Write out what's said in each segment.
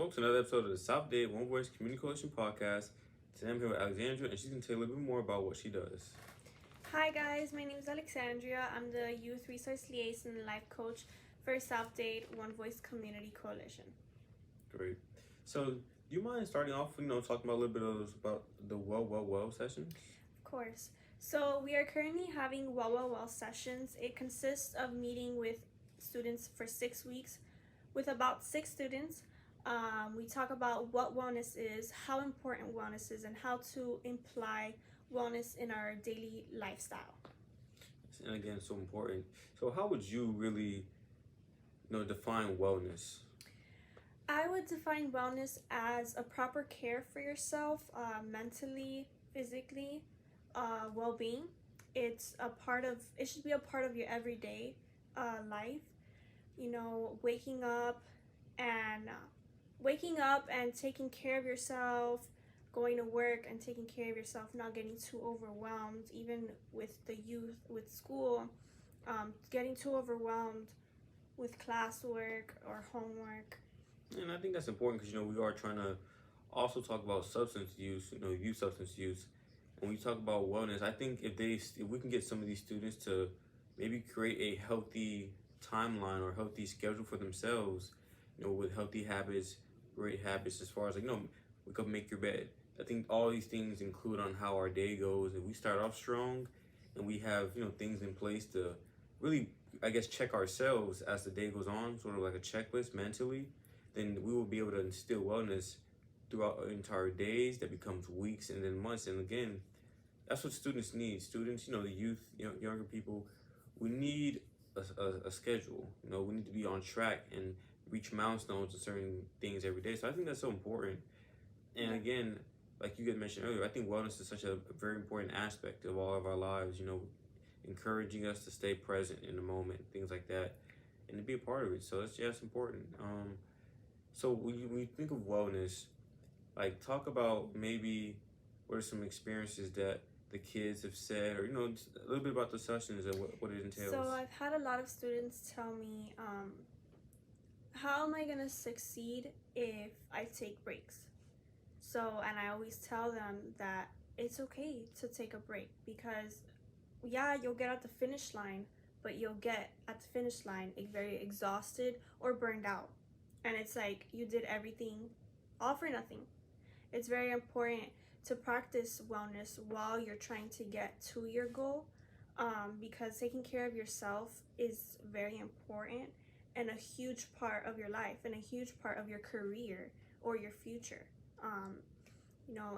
folks, another episode of the South Day One Voice Community Coalition podcast. Today I'm here with Alexandria, and she's going to tell you a little bit more about what she does. Hi guys, my name is Alexandria. I'm the Youth Resource Liaison and Life Coach for South Dade One Voice Community Coalition. Great. So, do you mind starting off, talking about a little bit about the Well session? Of course. So we are currently having Well sessions. It consists of meeting with students for 6 weeks with about 6 students. We talk about what wellness is, how important wellness is, and how to imply wellness in our daily lifestyle. And again, so important. So how would you really, define wellness? I would define wellness as a proper care for yourself, mentally, physically, well-being. It should be a part of your everyday life. Waking up and taking care of yourself, going to work and taking care of yourself, not getting too overwhelmed, even with the youth, with school, getting too overwhelmed with classwork or homework. And I think that's important because, we are trying to also talk about substance use, youth substance use. When we talk about wellness, I think if we can get some of these students to maybe create a healthy timeline or healthy schedule for themselves, with healthy habits, great habits as far as we could make your bed. I think all these things include on how our day goes. If we start off strong and we have, things in place to really, check ourselves as the day goes on, sort of like a checklist mentally, then we will be able to instill wellness throughout our entire days that becomes weeks and then months. And again, that's what students need. Students, the youth, younger people, we need a schedule. We need to be on track and reach milestones and certain things every day. So I think that's so important. And again, like you had mentioned earlier, I think wellness is such a very important aspect of all of our lives, encouraging us to stay present in the moment, things like that, and to be a part of it. So it's important. So when you think of wellness, talk about maybe what are some experiences that the kids have said, or just a little bit about the sessions and what it entails. So I've had a lot of students tell me, how am I gonna succeed if I take breaks? And I always tell them that it's okay to take a break because, yeah, you'll get at the finish line, but you'll get at the finish line very exhausted or burned out. And it's like you did everything all for nothing. It's very important to practice wellness while you're trying to get to your goal, because taking care of yourself is very important and a huge part of your life and a huge part of your career or your future.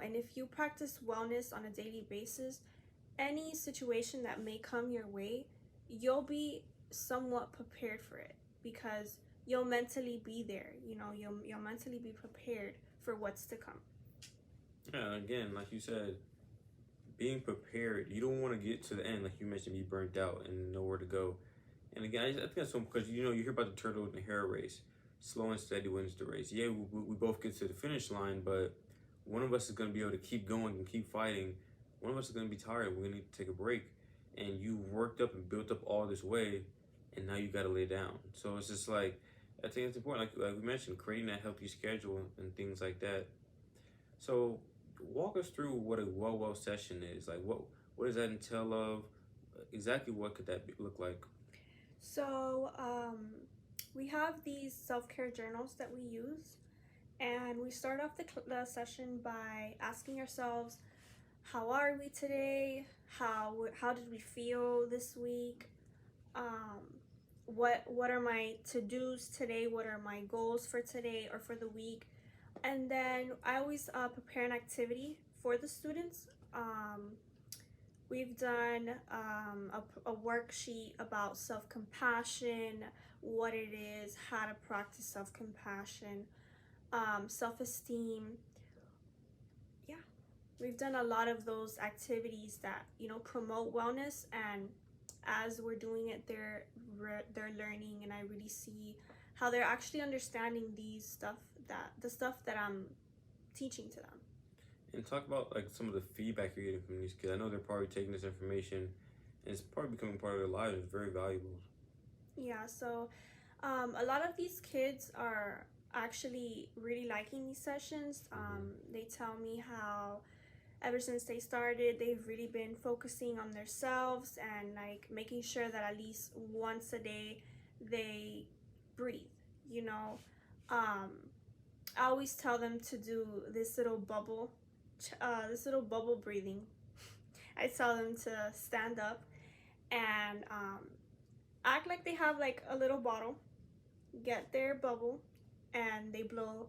And if you practice wellness on a daily basis, any situation that may come your way, you'll be somewhat prepared for it because you'll mentally be there. You'll mentally be prepared for what's to come. Yeah, again, like you said, being prepared. You don't want to get to the end, like you mentioned, be burnt out and know where to go. And again, I think that's so because you hear about the turtle in the hare race. Slow and steady wins the race. Yeah, we both get to the finish line, but one of us is going to be able to keep going and keep fighting. One of us is going to be tired. We're going to need to take a break. And you worked up and built up all this way, and now you got to lay down. So it's just I think it's important, like we mentioned, creating that healthy schedule and things like that. So walk us through what a well session is. What does that entail of? Exactly what could that look like? So we have these self-care journals that we use, and we start off the session by asking ourselves, how are we today? How did we feel this week? What are my to-dos today? What are my goals for today or for the week? And then I always prepare an activity for the students. We've done a worksheet about self-compassion, what it is, how to practice self-compassion, self-esteem. Yeah, we've done a lot of those activities that promote wellness, and as we're doing it, they're learning, and I really see how they're actually understanding the stuff that I'm teaching to them. And talk about some of the feedback you're getting from these kids. I know they're probably taking this information and it's probably becoming part of their lives. It's very valuable. Yeah, so a lot of these kids are actually really liking these sessions. Mm-hmm. They tell me how ever since they started, they've really been focusing on themselves and like making sure that at least once a day they breathe. You know, um, I always tell them to do this little bubble breathing. I tell them to stand up and act like they have like a little bottle, get their bubble, and they blow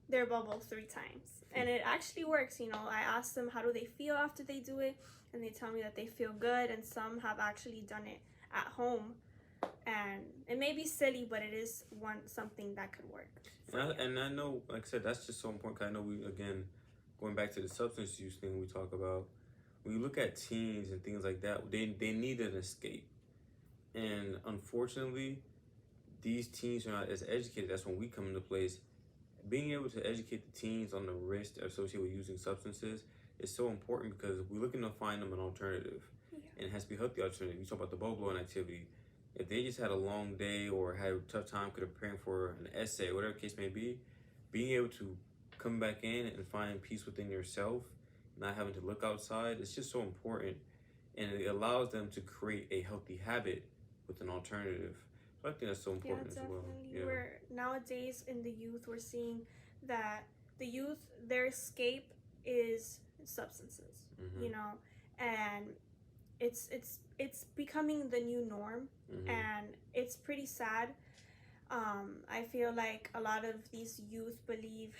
their bubble 3 times. And it actually works. I ask them how do they feel after they do it, and they tell me that they feel good, and some have actually done it at home. And it may be silly, but it is something that could work. And I know, like I said, that's just so important. 'Cause I know again, going back to the substance use thing we talk about, when you look at teens and things like that, they need an escape. And unfortunately, these teens are not as educated. That's when we come into place. Being able to educate the teens on the risks associated with using substances is so important because we're looking to find them an alternative. Yeah. And it has to be a healthy alternative. You talk about the bubble blowing activity. If they just had a long day or had a tough time preparing for an essay, whatever the case may be, being able to come back in and find peace within yourself, not having to look outside, it's just so important. And it allows them to create a healthy habit with an alternative. So I think that's so important as well. Yeah. We're nowadays in the youth, we're seeing that the youth, their escape is substances, Mm-hmm. and it's becoming the new norm, Mm-hmm. and it's pretty sad. I feel like a lot of these youth believe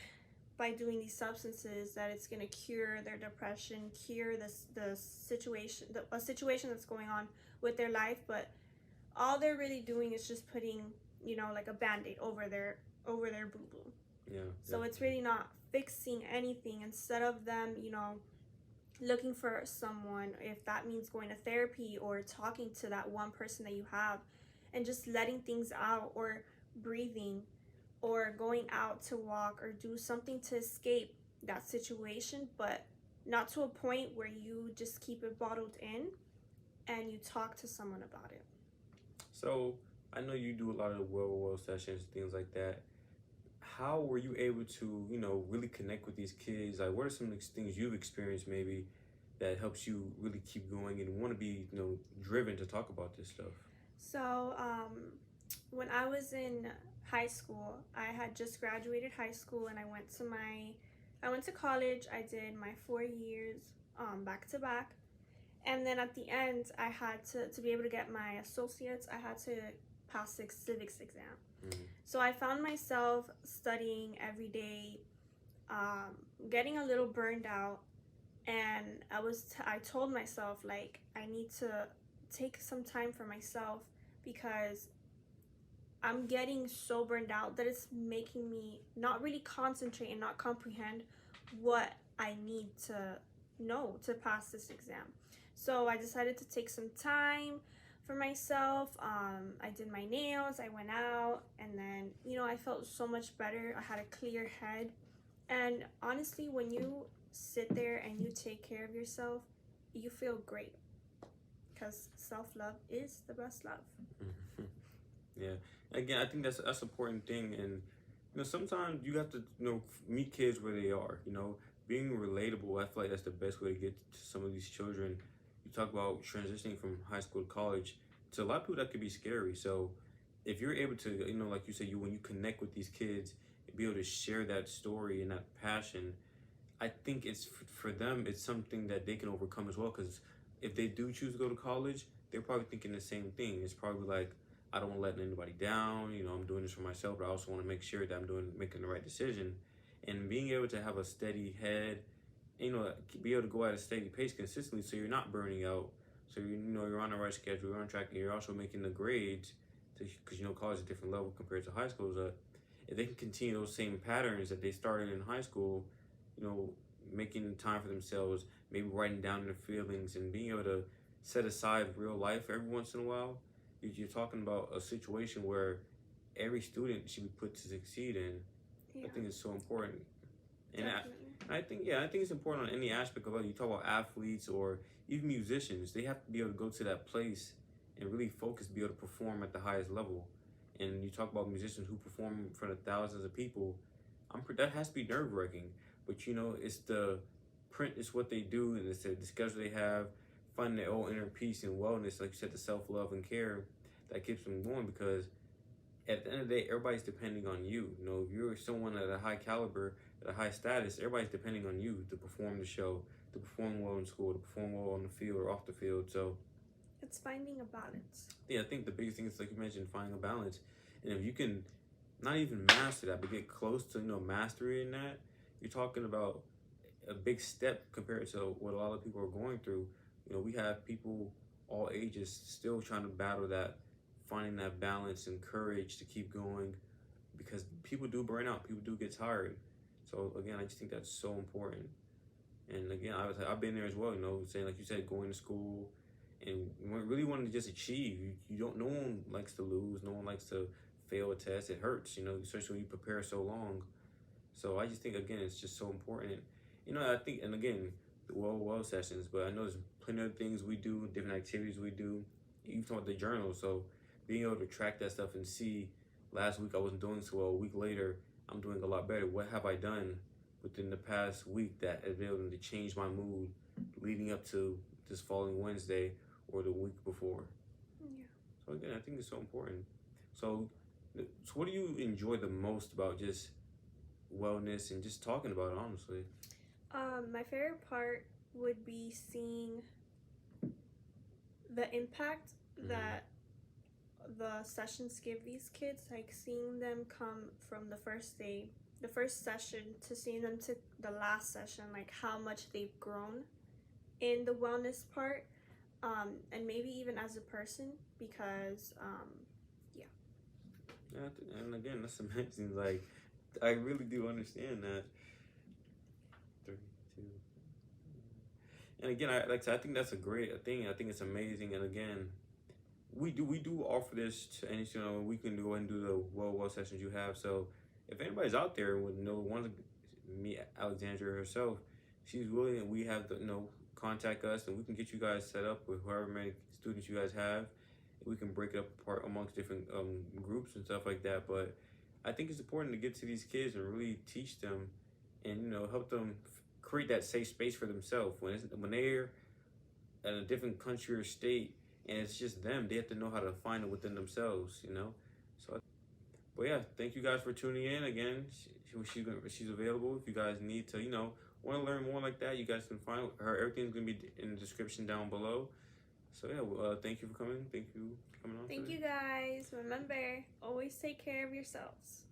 by doing these substances that it's gonna cure their depression, cure the situation, a situation that's going on with their life, but all they're really doing is just putting, like a band-aid over their boo-boo. Yeah. So it's really not fixing anything. Instead of them, looking for someone, if that means going to therapy or talking to that one person that you have and just letting things out, or breathing, or going out to walk or do something to escape that situation, but not to a point where you just keep it bottled in and you talk to someone about it. So I know you do a lot of well sessions, things like that. How were you able to, really connect with these kids? Like, what are some of the things you've experienced maybe that helps you really keep going and want to be, driven to talk about this stuff? So, when I was in high school, I had just graduated high school, and I went to college. I did my 4 years, back to back. And then at the end, I had to be able to get my associates, I had to pass the civics exam. Mm-hmm. So I found myself studying every day, getting a little burned out, and I told myself, like, I need to take some time for myself because I'm getting so burned out that it's making me not really concentrate and not comprehend what I need to know to pass this exam. So I decided to take some time for myself. I did my nails, I went out, and then, I felt so much better. I had a clear head. And honestly, when you sit there and you take care of yourself, you feel great. Because self-love is the best love. Mm-hmm. Yeah. Again, I think that's an important thing. And, sometimes you have to, meet kids where they are, being relatable. I feel like that's the best way to get to some of these children. You talk about transitioning from high school to college. To a lot of people, that could be scary. So if you're able to, like you said, when you connect with these kids, be able to share that story and that passion, I think it's for them, it's something that they can overcome as well. Because if they do choose to go to college, they're probably thinking the same thing. It's probably like, I don't want to let anybody down. I'm doing this for myself, but I also want to make sure that I'm making the right decision. And being able to have a steady head, be able to go at a steady pace consistently, so you're not burning out. So you're on the right schedule, you're on track, and you're also making the grades, because college is a different level compared to high school. If they can continue those same patterns that they started in high school, making time for themselves, maybe writing down their feelings, and being able to set aside real life every once in a while, you're talking about a situation where every student should be put to succeed in. Yeah. I think it's so important. And Definitely. I think it's important on any aspect of life. You talk about athletes or even musicians, they have to be able to go to that place and really focus, be able to perform at the highest level. And you talk about musicians who perform in front of thousands of people. That has to be nerve wracking. But you know, it's the print is what they do, and it's the schedule they have, finding their own inner peace and wellness, like you said, the self love and care that keeps them going. Because at the end of the day, everybody's depending on you. You know, if you're someone at a high caliber, at a high status, everybody's depending on you to perform the show, to perform well in school, to perform well on the field or off the field. So It's finding a balance. yeah, I think the biggest thing is, like you mentioned, finding a balance. And if you can not even master that, but get close to, you know, mastery in that, you're talking about a big step compared to what a lot of people are going through. You know, we have people all ages still trying to battle that, finding that balance and courage to keep going, because people do burn out, people do get tired. So again, I just think that's so important. And again, I've been there as well. You know, saying like you said, going to school and really wanting to just achieve. You don't. No one likes to lose. No one likes to fail a test. It hurts. You know, especially when you prepare so long. So I just think again, it's just so important. You know, I think, and again, the well sessions. But I know there's plenty of things we do, different activities we do. You talking about the journal. So being able to track that stuff and see, last week I wasn't doing so well. A week later, I'm doing a lot better. What have I done within the past week that has been able to change my mood leading up to this following Wednesday or the week before? Yeah. So again, I think it's so important. So what do you enjoy the most about just wellness and just talking about it, honestly? My favorite part would be seeing the impact that the sessions give these kids, like seeing them come from the first day, the first session, to seeing them to the last session, like how much they've grown in the wellness part, and maybe even as a person, because Yeah, and again, that's amazing. Like, I really do understand that. 32. And again, like I said, I think that's a great thing. I think it's amazing. And again, we do offer this to any, you know, we can go ahead and do the well sessions you have. So if anybody's out there with wants to meet Alexandra herself, she's willing, and we have the, you know, contact us and we can get you guys set up with however many students you guys have. We can break it up apart amongst different groups and stuff like that. But I think it's important to get to these kids and really teach them, and you know, help them create that safe space for themselves when they're in a different country or state, and it's just them. They have to know how to find it within themselves, you know. So, but yeah, thank you guys for tuning in again. She's available if you guys need to, you know, want to learn more like that. You guys can find her. Everything's gonna be in the description down below. So yeah, thank you for coming. Thank you for coming on. thank you guys. Remember, always take care of yourselves.